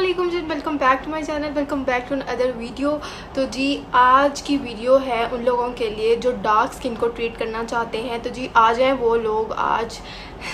अस्सलामुअलैकुम जी, welcome back to my channel, welcome back to other video. तो जी आज की वीडियो है उन लोगों के लिए जो डार्क स्किन को ट्रीट करना चाहते हैं। तो जी आ जाएँ वो लोग आज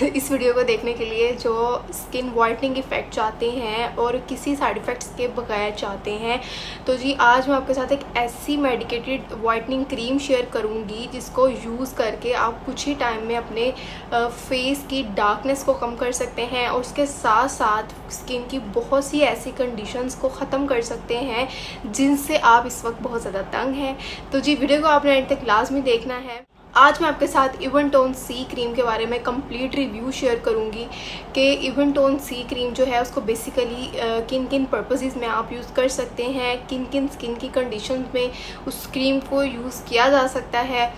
इस वीडियो को देखने के लिए जो स्किन वाइटनिंग इफ़ेक्ट चाहते हैं और किसी साइड इफ़ेक्ट्स के बगैर चाहते हैं। तो जी आज मैं आपके साथ एक ऐसी मेडिकेटेड वाइटनिंग क्रीम शेयर करूंगी जिसको यूज़ करके आप कुछ ही टाइम में अपने फेस की डार्कनेस को कम कर सकते हैं और उसके साथ साथ स्किन की बहुत सी ऐसी कंडीशंस को ख़त्म कर सकते हैं जिनसे आप इस वक्त बहुत ज़्यादा तंग हैं। तो जी वीडियो को आपने एंड तक लाजमी देखना है। आज मैं आपके साथ इवेंटोन सी क्रीम के बारे में कंप्लीट रिव्यू शेयर करूंगी कि इवेंटोन सी क्रीम जो है उसको बेसिकली किन किन पर्पसेस में आप यूज़ कर सकते हैं, किन किन स्किन की कंडीशन में उस क्रीम को यूज़ किया जा सकता है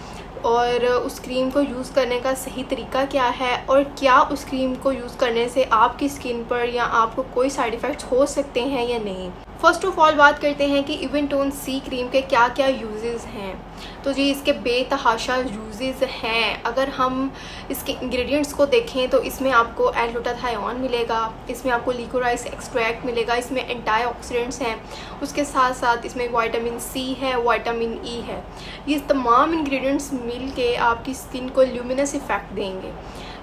और उस क्रीम को यूज़ करने का सही तरीका क्या है और क्या उस क्रीम को यूज़ करने से आपकी स्किन पर या आपको कोई साइड इफ़ेक्ट्स हो सकते हैं या नहीं। फ़र्स्ट ऑफ ऑल बात करते हैं कि इवेंटोन सी क्रीम के क्या क्या यूजेस हैं। तो जी इसके बेतहाशा यूजेस हैं। अगर हम इसके इंग्रेडिएंट्स को देखें तो इसमें आपको ग्लूटाथायोन मिलेगा, इसमें आपको लिकोराइस एक्सट्रैक्ट मिलेगा, इसमें एंटीऑक्सीडेंट्स हैं, उसके साथ साथ इसमें विटामिन सी है, विटामिन ई है। ये तमाम इंग्रेडिएंट्स मिल के आपकी स्किन को ल्यूमिनस इफ़ेक्ट देंगे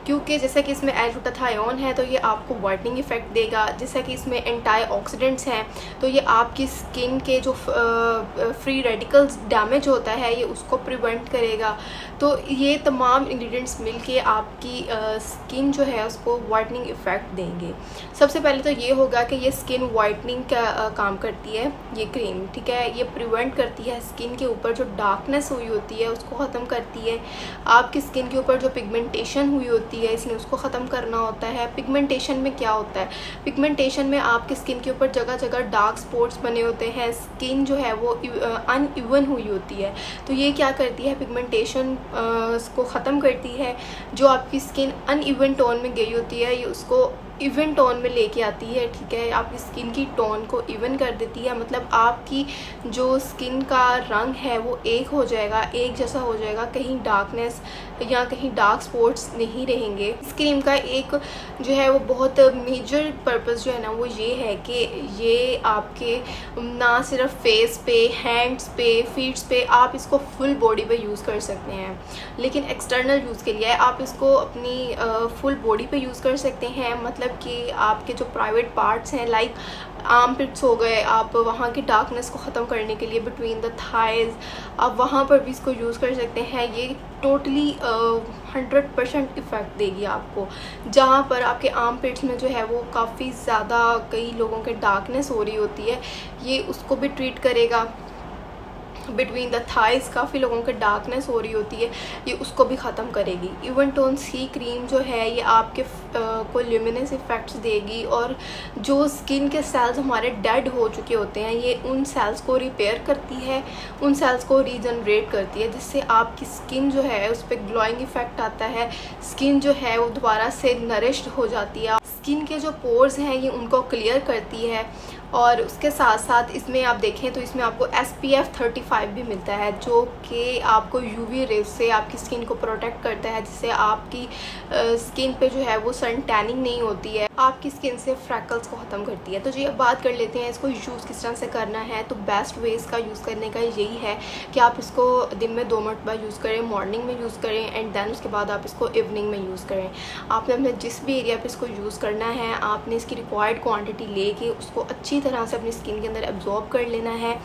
क्योंकि जैसा कि इसमें ग्लूटाथायोन है तो ये आपको वाइटनिंग इफ़ेक्ट देगा। जैसा कि इसमें एंटीऑक्सीडेंट्स हैं तो ये आपकी स्किन के जो फ्री रेडिकल्स डैमेज होता है ये उसको प्रिवेंट करेगा। तो ये तमाम इंग्रेडिएंट्स मिलके आपकी स्किन जो है उसको वाइटनिंग इफ़ेक्ट देंगे। सबसे पहले तो ये होगा कि ये स्किन वाइटनिंग का काम करती है ये क्रीम, ठीक है। ये प्रिवेंट करती है स्किन के ऊपर जो डार्कनेस हुई होती है उसको ख़त्म करती है। आपकी स्किन के ऊपर जो पिगमेंटेशन हुई होती है इसने उसको ख़त्म करना होता है। पिगमेंटेशन में क्या होता है, पिगमेंटेशन में आपकी स्किन के ऊपर जगह जगह डार्क स्पॉट्स बने होते हैं, स्किन जो है वो अनइवन हुई होती है। तो ये क्या करती है, पिगमेंटेशन को ख़त्म करती है। जो आपकी स्किन अनइवन टोन में गई होती है ये उसको इवन टोन में लेके आती है, ठीक है। आपकी स्किन की टोन को इवन कर देती है, मतलब आपकी जो स्किन का रंग है वो एक हो जाएगा, एक जैसा हो जाएगा, कहीं डार्कनेस या कहीं डार्क स्पॉट्स नहीं रहेंगे। इस क्रीम का एक जो है वो बहुत मेजर पर्पस जो है ना वो ये है कि ये आपके ना सिर्फ फेस पे, हैंड्स पे, फीट्स पे, आप इसको फुल बॉडी पे यूज़ कर सकते हैं। लेकिन एक्सटर्नल यूज़ के लिए आप इसको अपनी फुल बॉडी पे यूज़ कर सकते हैं, मतलब कि आपके जो प्राइवेट पार्ट्स हैं लाइक आर्म पिट्स हो गए, आप वहाँ की डार्कनेस को ख़त्म करने के लिए बिटवीन द थाइज़ आप वहाँ पर भी इसको यूज़ कर सकते हैं। ये टोटली 100% इफ़ेक्ट देगी आपको। जहाँ पर आपके आर्म पिट्स में जो है वो काफ़ी ज़्यादा कई लोगों के डार्कनेस हो रही होती है, ये उसको भी ट्रीट करेगा। बिटवीन द थाइज़ काफ़ी लोगों के डार्कनेस हो रही होती है, ये उसको भी ख़त्म करेगी। इवेंटोन सी क्रीम जो है ये आपके को ल्यूमिनस इफ़ेक्ट्स देगी और जो स्किन के सेल्स हमारे डेड हो चुके होते हैं ये उन सेल्स को रिपेयर करती है, उन सेल्स को रीजनरेट करती है, जिससे आपकी स्किन जो है उस पर ग्लोइंग इफ़ेक्ट आता है। स्किन जो है वो दोबारा से नरिश्ड हो जाती है। स्किन के जो पोर्स हैं ये उनको क्लियर करती है और उसके साथ साथ इसमें आप देखें तो इसमें आपको SPF 35 भी मिलता है जो कि आपको UV रेज से आपकी स्किन को प्रोटेक्ट करता है, जिससे आपकी स्किन पे जो है वो सन टैनिंग नहीं होती है, आपकी स्किन से फ्रैकल्स को ख़त्म करती है। तो जी अब बात कर लेते हैं इसको यूज़ किस तरह से करना है। तो बेस्ट वे इसका यूज़ करने का यही है कि आप इसको दिन में 2 मरतबा यूज़ करें, मॉर्निंग में यूज़ करें एंड देन उसके बाद आप इसको इवनिंग में यूज़ करें। आपने अपने जिस भी एरिया पर इसको यूज़ करना है आपने इसकी रिक्वायर्ड क्वान्टिटी लेके उसको अच्छी तरह से अपनी स्किन के अंदर एब्जॉर्ब कर लेना है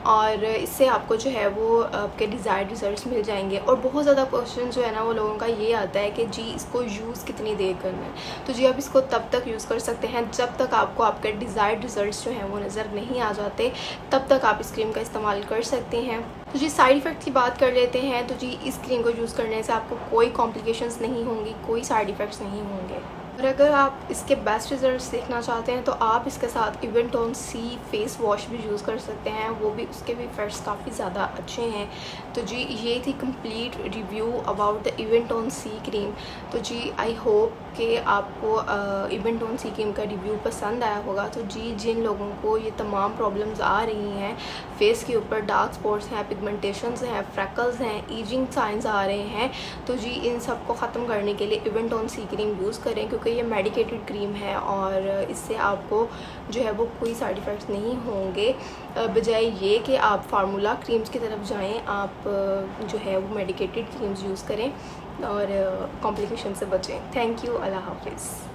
और इससे आपको जो है वो आपके डिज़ायर्ड रिजल्ट्स मिल जाएंगे। और बहुत ज़्यादा क्वेश्चन जो है ना वो लोगों का ये आता है कि जी इसको यूज़ कितनी देर करना है। तो जी आप इसको तब तक यूज़ कर सकते हैं जब तक आपको आपके डिज़ायर्ड रिजल्ट्स जो हैं वो नज़र नहीं आ जाते, तब तक आप इस क्रीम का इस्तेमाल कर सकते हैं। तो जी साइड इफ़ेक्ट्स की बात कर लेते हैं। तो जी इस क्रीम को यूज़ करने से आपको कोई कॉम्प्लिकेशंस नहीं होंगी, कोई साइड इफ़ेक्ट्स नहीं होंगे। और अगर आप इसके बेस्ट रिजल्ट्स देखना चाहते हैं तो आप इसके साथ इवेंटोन सी फेस वॉश भी यूज़ कर सकते हैं, वो भी उसके भी इफ़ेक्ट्स काफ़ी ज़्यादा अच्छे हैं। तो जी ये थी complete review about the Eventone C cream. तो जी आई होप कि आपको इवेंटोन सी क्रीम का रिव्यू पसंद आया होगा। तो जी जिन लोगों को ये तमाम प्रॉब्लम्स आ रही हैं, फेस के ऊपर डार्क स्पॉट्स हैं, पिगमेंटेशंस हैं, फ्रैकल्स हैं, ईजिंग साइंस आ रहे हैं, तो जी इन सब को ख़त्म करने के लिए इवेंटोन सी क्रीम यूज़ करें क्योंकि क्योंकि ये मेडिकेटेड क्रीम है और इससे आपको जो है वो कोई साइड इफ़ेक्ट्स नहीं होंगे। बजाय ये कि आप फार्मूला क्रीम्स की तरफ जाएं, आप जो है वो मेडिकेटेड क्रीम्स यूज़ करें और कॉम्प्लिकेशन से बचें। थैंक यू, अल्लाह हाफिज़।